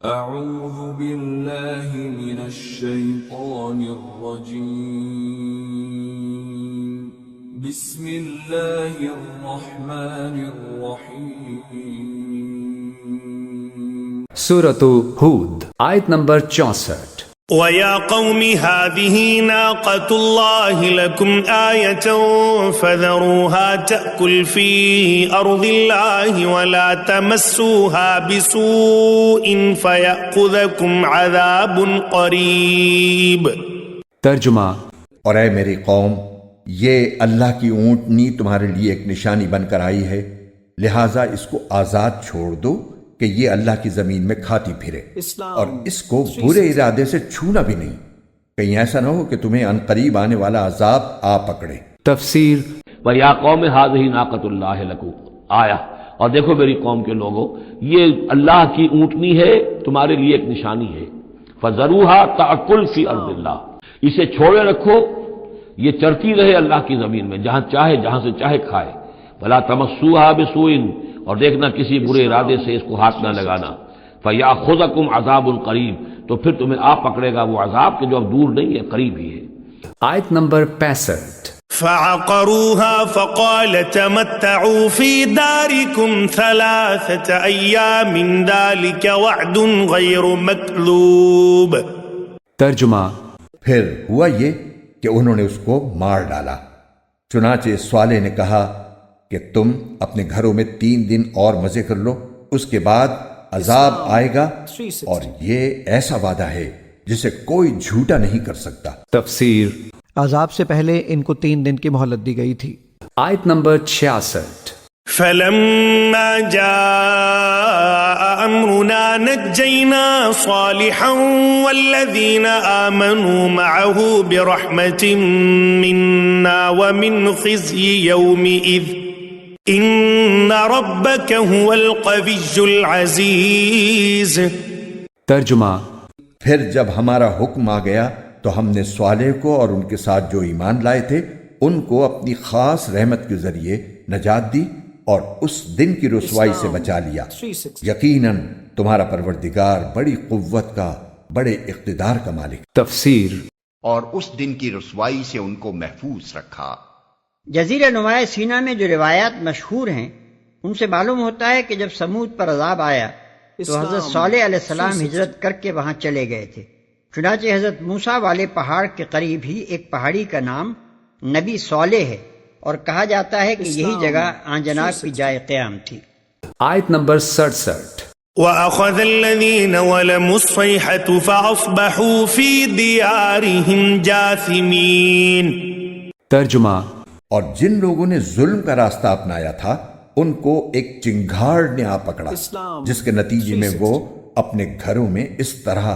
أعوذ بالله من الشيطان الرجيم بسم الله الرحمن الرحيم سورۃ ہود آیت نمبر 64۔ وَيَا قَوْمِ هَٰذِهِ نَاقَةُ اللَّهِ لَكُمْ آيَةً فَذَرُوهَا تَأْكُلْ فِي أَرْضِ اللَّهِ وَلَا تَمَسُّوهَا بِسُوءٍ فَيَأْخُذَكُمْ عَذَابٌ قَرِيبٌ۔ ترجمہ۔ اور اے میری قوم، یہ اللہ کی اونٹنی تمہارے لیے ایک نشانی بن کر آئی ہے، لہٰذا اس کو آزاد چھوڑ دو کہ یہ اللہ کی زمین میں کھاتی پھرے، اور اس کو برے ارادے سے چھونا بھی نہیں، کہیں ایسا نہ ہو کہ تمہیں ان قریب آنے والا عذاب آ پکڑے۔ تفسیر۔ وَيَا قَوْمِ هَٰذِهِ نَاقَةُ اللَّهِ لَكُمْ آیَةٌ، اور دیکھو میری قوم کے لوگوں، یہ اللہ کی اونٹنی ہے، تمہارے لیے ایک نشانی ہے۔ فَذَرُوهَا تَأْكُلْ فِي أَرْضِ اللَّهِ، اسے چھوڑے رکھو، یہ چرتی رہے اللہ کی زمین میں، جہاں سے چاہے کھائے۔ وَلَا تَمَسُّوهَا بِسُوءٍ، اور دیکھنا کسی برے ارادے سے اس کو ہاتھ نہ لگانا۔ فَيَأْخُذَكُمْ عَذَابٌ قَرِيبٌ، تو پھر تمہیں آ پکڑے گا وہ عذاب کہ جو اب دور نہیں ہے، قریب ہی ہے۔ آیت نمبر 65۔ فَعَقَرُوهَا فَقَالَ تَمَتَّعُوا فِي دَارِكُمْ 3 أَيَّامٍ ذَلِكَ وَعْدٌ غَيْرُ مَكْذُوبٍ۔ ترجمہ۔ پھر ہوا یہ کہ انہوں نے اس کو مار ڈالا، چنانچہ صالح نے کہا کہ تم اپنے گھروں میں 3 دن اور مزے کر لو، اس کے بعد عذاب آئے گا، اور یہ ایسا وعدہ ہے جسے کوئی جھوٹا نہیں کر سکتا۔ تفسیر۔ عذاب سے پہلے ان کو 3 دن کی مہلت دی گئی تھی۔ آیت نمبر 66۔ فَلَمَّا جَاءَ أَمْرُنَا نَجَّيْنَا صَالِحًا وَالَّذِينَ آمَنُوا مَعَهُ بِرَحْمَةٍ مِّنَّا وَمِنْ خِزْيِ يَوْمِئِذٍ إِنَّ رَبَّكَ هُوَ الْقَوِيُّ الْعَزِيزُ۔ ترجمہ۔ پھر جب ہمارا حکم آ گیا تو ہم نے صالح کو اور ان کے ساتھ جو ایمان لائے تھے ان کو اپنی خاص رحمت کے ذریعے نجات دی اور اس دن کی رسوائی سے بچا لیا۔ یقیناً تمہارا پروردگار بڑی قوت کا، بڑے اقتدار کا مالک۔ تفسیر۔ اور اس دن کی رسوائی سے ان کو محفوظ رکھا۔ جزیرہ نماء سینا میں جو روایات مشہور ہیں ان سے معلوم ہوتا ہے کہ جب سمود پر عذاب آیا تو حضرت صالح علیہ السلام ہجرت کر کے وہاں چلے گئے تھے، چنانچہ حضرت موسیٰ والے پہاڑ کے قریب ہی ایک پہاڑی کا نام نبی صالح ہے، اور کہا جاتا ہے کہ یہی جگہ آن جناب کی جائے قیام تھی۔ آیت نمبر 67۔ وَأَخَذَ الَّذِينَ وَلَمُوا الصَّيْحَةُ فَأَصْبَحُوا فِي دِيَارِهِمْ جَاثِمِينَ۔ ترجمہ۔ اور جن لوگوں نے ظلم کا راستہ اپنایا تھا ان کو ایک چنگھاڑ نے آ پکڑا، جس کے نتیجے میں وہ اپنے گھروں میں اس طرح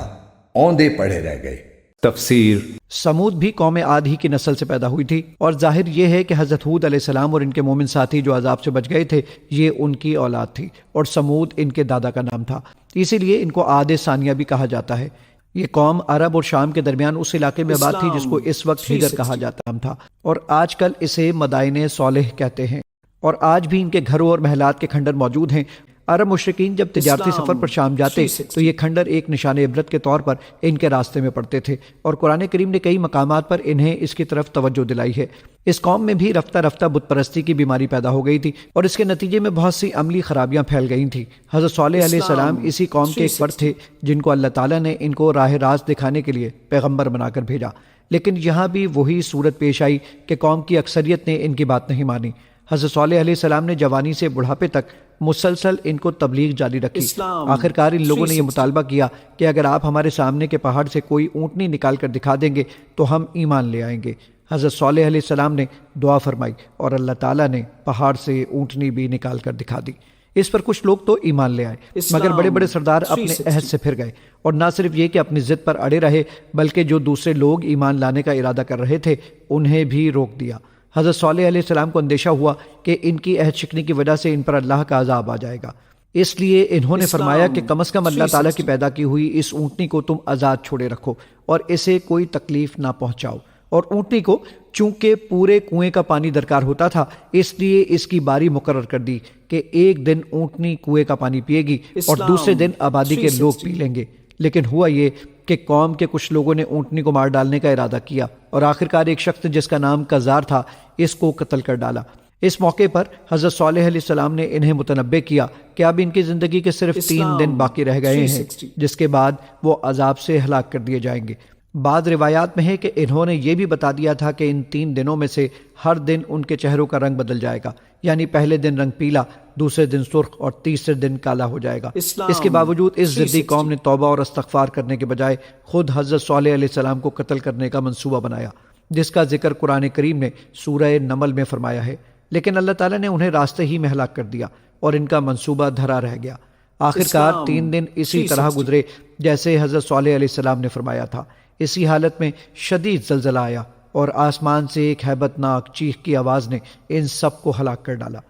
اوندے پڑے رہ گئے۔ تفسیر۔ سمود بھی قوم عاد ہی کی نسل سے پیدا ہوئی تھی، اور ظاہر یہ ہے کہ حضرت ہود علیہ السلام اور ان کے مومن ساتھی جو عذاب سے بچ گئے تھے یہ ان کی اولاد تھی، اور سمود ان کے دادا کا نام تھا، اسی لیے ان کو عاد ثانیہ بھی کہا جاتا ہے۔ یہ قوم عرب اور شام کے درمیان اس علاقے میں آباد تھی جس کو اس وقت ہجر کہا جاتا تھا، اور آج کل اسے مدائن صالح کہتے ہیں، اور آج بھی ان کے گھروں اور محلات کے کھنڈر موجود ہیں۔ عرب مشرکین جب تجارتی سفر پر شام جاتے تو یہ کھنڈر ایک نشان عبرت کے طور پر ان کے راستے میں پڑتے تھے، اور قرآن کریم نے کئی مقامات پر انہیں اس کی طرف توجہ دلائی ہے۔ اس قوم میں بھی رفتہ رفتہ بت پرستی کی بیماری پیدا ہو گئی تھی، اور اس کے نتیجے میں بہت سی عملی خرابیاں پھیل گئی تھیں۔ حضرت صالح علیہ السلام اسی قوم کے ایک فرد تھے جن کو اللہ تعالیٰ نے ان کو راہ راست دکھانے کے لیے پیغمبر بنا کر بھیجا، لیکن یہاں بھی وہی صورت پیش آئی کہ قوم کی اکثریت نے ان کی بات نہیں مانی۔ حضرت صالح علیہ السلام نے جوانی سے بڑھاپے تک مسلسل ان کو تبلیغ جاری رکھی۔ آخرکار ان لوگوں نے یہ مطالبہ کیا کہ اگر آپ ہمارے سامنے کے پہاڑ سے کوئی اونٹنی نکال کر دکھا دیں گے تو ہم ایمان لے آئیں گے۔ حضرت صالح علیہ السلام نے دعا فرمائی اور اللہ تعالیٰ نے پہاڑ سے اونٹنی بھی نکال کر دکھا دی۔ اس پر کچھ لوگ تو ایمان لے آئے، مگر بڑے بڑے سردار اپنے عہد سے پھر گئے، اور نہ صرف یہ کہ اپنی ضد پر اڑے رہے بلکہ جو دوسرے لوگ ایمان لانے کا ارادہ کر رہے تھے انہیں بھی روک دیا۔ حضرت صالح علیہ السلام کو اندیشہ ہوا کہ ان کی عہد شکنی کی وجہ سے ان پر اللہ کا عذاب آ جائے گا، اس لیے انہوں نے فرمایا کہ کم از کم اللہ تعالیٰ کی پیدا کی ہوئی اس اونٹنی کو تم آزاد چھوڑے رکھو اور اسے کوئی تکلیف نہ پہنچاؤ۔ اور اونٹنی کو چونکہ پورے کنویں کا پانی درکار ہوتا تھا اس لیے اس کی باری مقرر کر دی کہ ایک دن اونٹنی کنویں کا پانی پیے گی اور دوسرے دن آبادی کے لوگ پی لیں گے، لیکن ہوا یہ کہ قوم کے کچھ لوگوں نے اونٹنی کو مار ڈالنے کا ارادہ کیا اور آخرکار ایک شخص جس کا نام قزار تھا اس کو قتل کر ڈالا۔ اس موقع پر حضرت صالح علیہ السلام نے انہیں متنبہ کیا کہ اب ان کی زندگی کے صرف 3 دن باقی رہ گئے ہیں، جس کے بعد وہ عذاب سے ہلاک کر دیے جائیں گے۔ بعض روایات میں ہے کہ انہوں نے یہ بھی بتا دیا تھا کہ ان 3 دنوں میں سے ہر دن ان کے چہروں کا رنگ بدل جائے گا، یعنی پہلے دن رنگ پیلا، دوسرے دن سرخ اور تیسرے دن کالا ہو جائے گا۔ اس کے باوجود اس ضدی قوم نے توبہ اور استغفار کرنے کے بجائے خود حضرت صالح علیہ السلام کو قتل کرنے کا منصوبہ بنایا، جس کا ذکر قرآن کریم نے سورہ نمل میں فرمایا ہے، لیکن اللہ تعالیٰ نے انہیں راستے ہی میں ہلاک کر دیا اور ان کا منصوبہ دھرا رہ گیا۔ آخرکار 3 دن اسی طرح گزرے جیسے حضرت صالح علیہ السلام نے فرمایا تھا۔ اسی حالت میں شدید زلزلہ آیا اور آسمان سے ایک ہیبت ناک چیخ کی آواز نے ان سب کو ہلاک کر ڈالا۔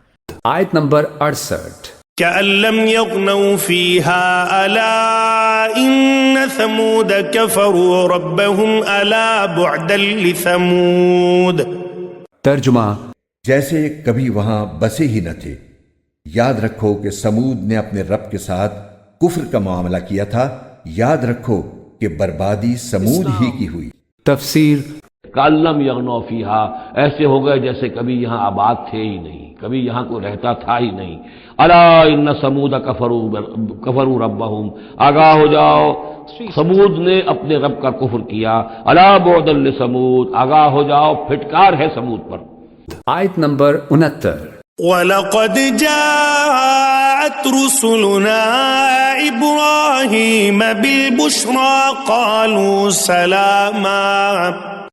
آیت نمبر 68۔ كأن لم يغنوا فيها ألا إن ثمود كفروا ربهم ألا بعدا لثمود۔ ترجمہ، جیسے کبھی وہاں بسے ہی نہ تھے، یاد رکھو کہ سمود نے اپنے رب کے ساتھ کفر کا معاملہ کیا تھا، یاد رکھو کہ بربادی سمود ہی کی ہوئی۔ تفسیر، کالم یغنو فیہا، ایسے ہو گئے جیسے کبھی یہاں آباد تھے ہی نہیں، کبھی یہاں کوئی رہتا تھا ہی نہیں۔ الا ان سمود کفروا ربہم، آگاہ ہو جاؤ سمود نے اپنے رب کا کفر کیا۔ الا بعدا لسمود، آگاہ ہو جاؤ پھٹکار ہے سمود پر۔ آیت نمبر 69۔ وَلَقَدْ جَاءَتْ رُسُلُنَا إِبْرَاهِيمَ بِالْبُشْرَى قَالُوا سَلَامًا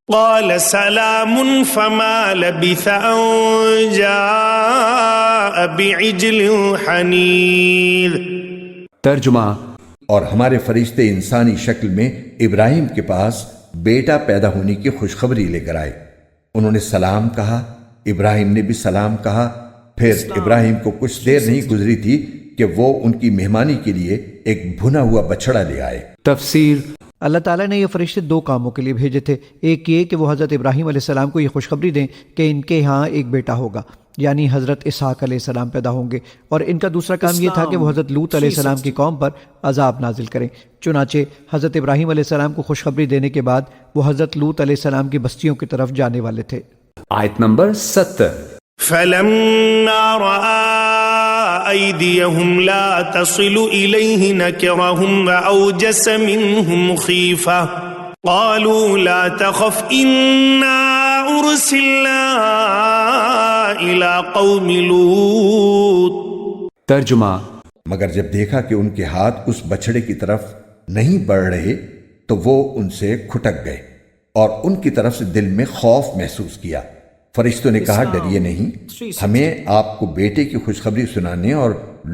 قَالَ سَلَامٌ فَمَا لَبِثَ أَن جَاءَ بِعِجْلٍ حَنِيذٍ۔ ترجمہ، اور ہمارے فرشتے انسانی شکل میں ابراہیم کے پاس بیٹا پیدا ہونے کی خوشخبری لے کر آئے۔ انہوں نے سلام کہا، ابراہیم نے بھی سلام کہا۔ پھر ابراہیم کو کچھ دیر نہیں گزری تھی کہ وہ ان کی مہمانی کے لیے ایک بھنا ہوا بچڑا لے آئے۔ تفسیر، اللہ تعالیٰ نے یہ فرشتے 2 کاموں کے لیے بھیجے تھے۔ ایک یہ کہ وہ حضرت ابراہیم علیہ السلام کو یہ خوشخبری دیں کہ ان کے ہاں ایک بیٹا ہوگا، یعنی حضرت اسحاق علیہ السلام پیدا ہوں گے، اور ان کا دوسرا کام یہ تھا کہ وہ حضرت لوط علیہ السلام کی قوم پر عذاب نازل کریں۔ چنانچہ حضرت ابراہیم علیہ السلام کو خوشخبری دینے کے بعد وہ حضرت لوط علیہ السلام کی بستیوں کی طرف جانے والے تھے۔ آیت نمبر 70۔ فَلَمَّا رَأَىٰ أَيْدِيَهُمْ لَا تَصِلُ إِلَيْهِ نَكِرَهُمْ وَأَوْجَسَ مِنْهُمْ خِيفَةً قَالُوا لَا تَخَفْ إِنَّا أُرْسِلْنَا إِلَىٰ قَوْمِ لُوطٍ۔ ترجمہ، مگر جب دیکھا کہ ان کے ہاتھ اس بچڑے کی طرف نہیں بڑھ رہے تو وہ ان سے کھٹک گئے اور ان کی طرف سے دل میں خوف محسوس کیا۔ فرشتوں نے کہا، ڈریے نہیں، ہمیں آپ کو بیٹے کی خوشخبری سنانے اور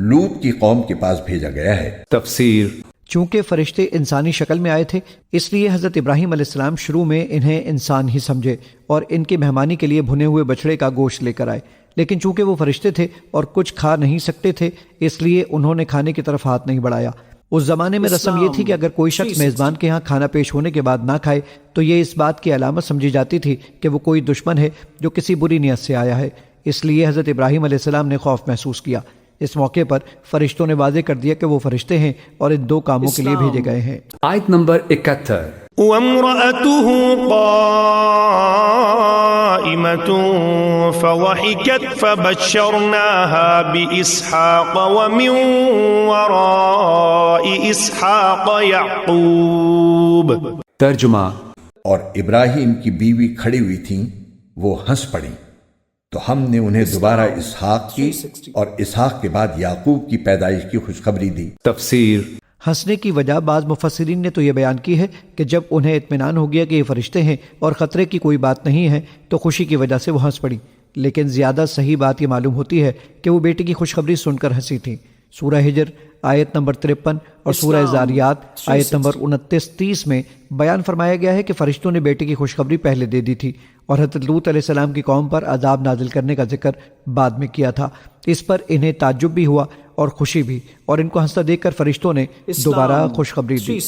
لوط کی قوم کے پاس بھیجا گیا ہے۔ تفسیر، چونکہ فرشتے انسانی شکل میں آئے تھے اس لیے حضرت ابراہیم علیہ السلام شروع میں انہیں انسان ہی سمجھے اور ان کی مہمانی کے لیے بھنے ہوئے بچڑے کا گوشت لے کر آئے، لیکن چونکہ وہ فرشتے تھے اور کچھ کھا نہیں سکتے تھے اس لیے انہوں نے کھانے کی طرف ہاتھ نہیں بڑھایا۔ اس زمانے میں رسم یہ تھی کہ اگر کوئی شخص میزبان کے ہاں کھانا پیش ہونے کے بعد نہ کھائے تو یہ اس بات کی علامت سمجھی جاتی تھی کہ وہ کوئی دشمن ہے جو کسی بری نیت سے آیا ہے۔ اس لیے حضرت ابراہیم علیہ السلام نے خوف محسوس کیا۔ اس موقع پر فرشتوں نے واضح کر دیا کہ وہ فرشتے ہیں اور ان 2 کاموں کے لیے بھیجے گئے ہیں۔ آیت نمبر 71۔ وامرأته قائمة فضحكت فبشرناها بإسحاق ومن وراء إسحاق يعقوب۔ ترجمہ، اور ابراہیم کی بیوی کھڑی ہوئی تھیں، وہ ہنس پڑیں تو ہم نے انہیں دوبارہ اسحاق کی اور اسحاق کے بعد یعقوب کی پیدائش کی خوشخبری دی۔ تفسیر، ہنسنے کی وجہ بعض مفسرین نے تو یہ بیان کی ہے کہ جب انہیں اطمینان ہو گیا کہ یہ فرشتے ہیں اور خطرے کی کوئی بات نہیں ہے تو خوشی کی وجہ سے وہ ہنس پڑی، لیکن زیادہ صحیح بات یہ معلوم ہوتی ہے کہ وہ بیٹے کی خوشخبری سن کر ہنسی تھیں۔ سورہ ہجر آیت نمبر 53 اور سورہ زاریات آیت نمبر 29-30 میں بیان فرمایا گیا ہے کہ فرشتوں نے بیٹے کی خوشخبری پہلے دے دی تھی اور حضرت لوط علیہ السلام کی قوم پر عذاب نازل کرنے کا ذکر بعد میں کیا تھا۔ اس پر انہیں تعجب بھی ہوا اور خوشی بھی، اور ان کو ہنستا دیکھ کر فرشتوں نے دوبارہ خوشخبری دی۔